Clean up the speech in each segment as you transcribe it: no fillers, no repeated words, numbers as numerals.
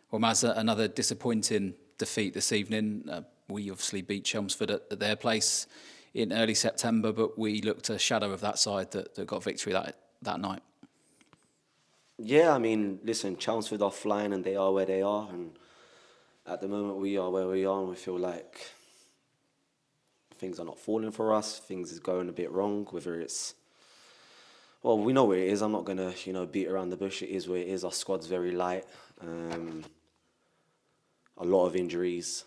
Well, Maz, another disappointing defeat this evening. We obviously beat Chelmsford at their place in early September, but we looked a shadow of that side that got victory that night. Yeah, I mean, listen, Chelmsford are flying and they are where they are. And at the moment, we are where we are, and we feel like things are not falling for us. Things is going a bit wrong, whether it's... Well, we know where it is. I'm not going to, beat around the bush. It is where it is. Our squad's very light. A lot of injuries.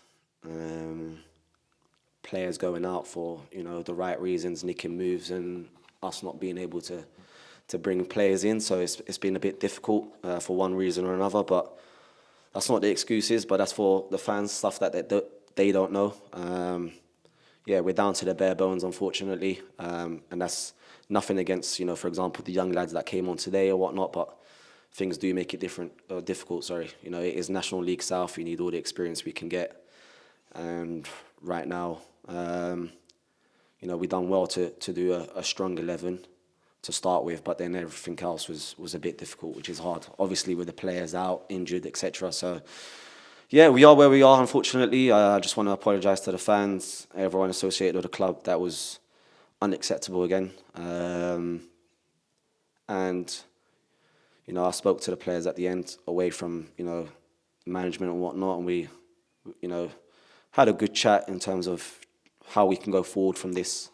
Players going out for, the right reasons, nicking moves, and us not being able to bring players in. So it's been a bit difficult for one reason or another. But that's not the excuses, but that's for the fans, stuff that they don't know. Yeah, we're down to the bare bones, unfortunately. And that's nothing against, for example, the young lads that came on today or whatnot, but things do make it difficult. It is National League South. We need all the experience we can get. And right now, we've done well to do a strong 11 to start with, but then everything else was a bit difficult, which is hard. Obviously, with the players out, injured, etc. So, yeah, we are where we are, unfortunately. I just want to apologise to the fans, everyone associated with the club. That was unacceptable again. And, I spoke to the players at the end, away from, management and whatnot, and we, had a good chat in terms of how we can go forward from this.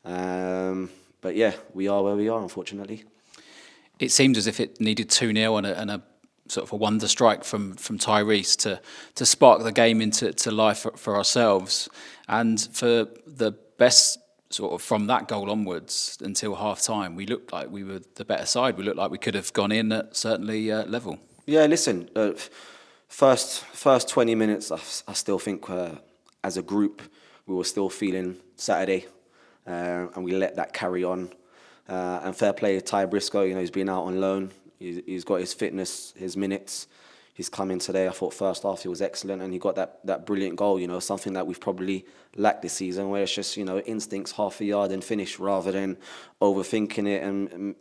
But yeah, we are where we are, unfortunately. It seemed as if it needed 2-0 and a sort of a wonder strike from Tyrese to spark the game into life for ourselves. And for the best sort of from that goal onwards until half-time, we looked like we were the better side. We looked like we could have gone in at certainly level. Yeah, listen, first 20 minutes, I still think as a group, we were still feeling Saturday. And we let that carry on. And fair play to Ty Briscoe, he's been out on loan. He's got his fitness, his minutes. He's come in today. I thought first half he was excellent, and he got that brilliant goal, something that we've probably lacked this season, where it's just, instincts, half a yard and finish, rather than overthinking it and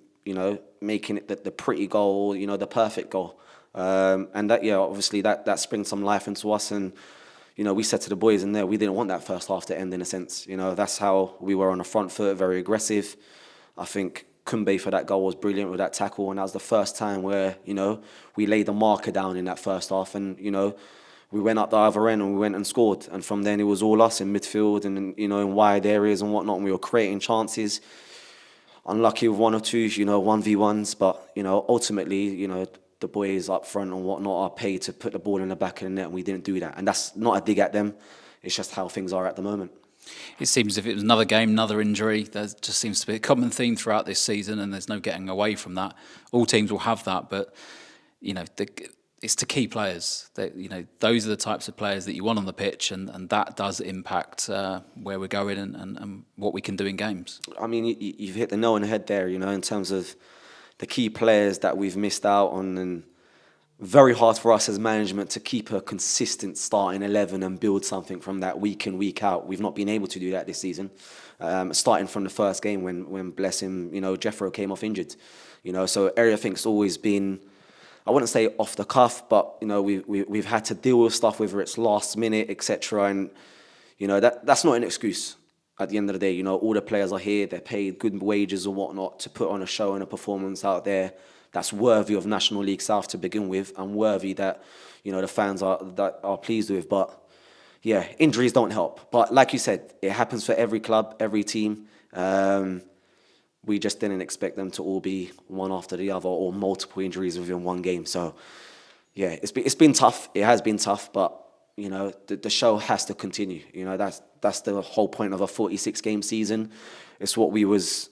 making it the pretty goal, the perfect goal. And that, obviously that springs some life into us. And we said to the boys in there, we didn't want that first half to end, in a sense. That's how we were on the front foot, very aggressive. I think Kumbe for that goal was brilliant with that tackle, and that was the first time where, we laid the marker down in that first half, and, we went up the other end and we went and scored. And from then it was all us in midfield and, in wide areas and whatnot, and we were creating chances. Unlucky with one or two, 1v1s, but, ultimately, the boys up front and whatnot are paid to put the ball in the back of the net, and we didn't do that. And that's not a dig at them. It's just how things are at the moment. It seems as if it was another game, another injury. There just seems to be a common theme throughout this season, and there's no getting away from that. All teams will have that, but it's the key players. Those are the types of players that you want on the pitch, and that does impact where we're going and what we can do in games. I mean, you've hit the nail on the head there, in terms of the key players that we've missed out on, and very hard for us as management to keep a consistent starting 11 and build something from that week in, week out. We've not been able to do that this season, starting from the first game when bless him, Jeffro came off injured. So everything's always been, I wouldn't say off the cuff, but we've had to deal with stuff, whether it's last minute, etc. And that's not an excuse. At the end of the day, all the players are here. They're paid good wages or whatnot to put on a show and a performance out there that's worthy of National League South to begin with, and worthy that the fans are pleased with. But yeah, injuries don't help. But like you said, it happens for every club, every team. We just didn't expect them to all be one after the other, or multiple injuries within one game. So yeah, it's been tough. It has been tough, but the show has to continue. That's the whole point of a 46-game season. It's what we was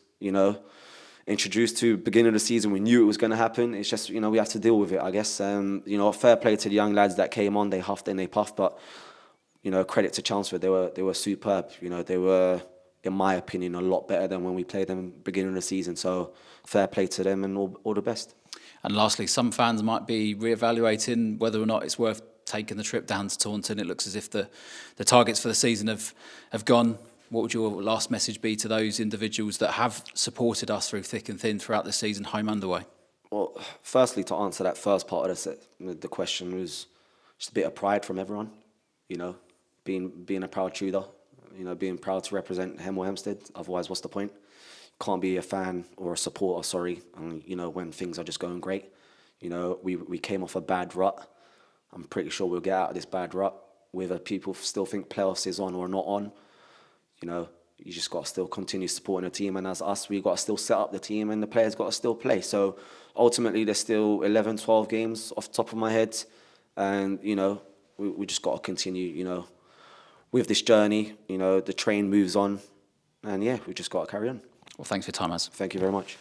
introduced to beginning of the season. We knew it was going to happen. It's just we have to deal with it, I guess. Fair play to the young lads that came on. They huffed and they puffed, but credit to Chelmsford. They were superb. They were, in my opinion, a lot better than when we played them beginning of the season. So fair play to them, and all the best. And lastly, some fans might be reevaluating whether or not it's worth taking the trip down to Taunton. It looks as if the targets for the season have gone. What would your last message be to those individuals that have supported us through thick and thin throughout the season, home and away? Well, firstly, to answer that first part of the question was just a bit of pride from everyone, you know, being a proud Tudor, you know, being proud to represent Hemel Hempstead. Otherwise, what's the point? Can't be a fan or a supporter, sorry, you know, when things are just going great. You know, we came off a bad rut. I'm pretty sure we'll get out of this bad rut. Whether people still think playoffs is on or not on, you know, you just got to still continue supporting the team. And as us, we got to still set up the team and the players got to still play. So ultimately, there's still 11, 12 games off the top of my head. And, you know, we just got to continue, you know, with this journey. You know, the train moves on. And yeah, we just got to carry on. Well, thanks for your time, Az. Thank you very much.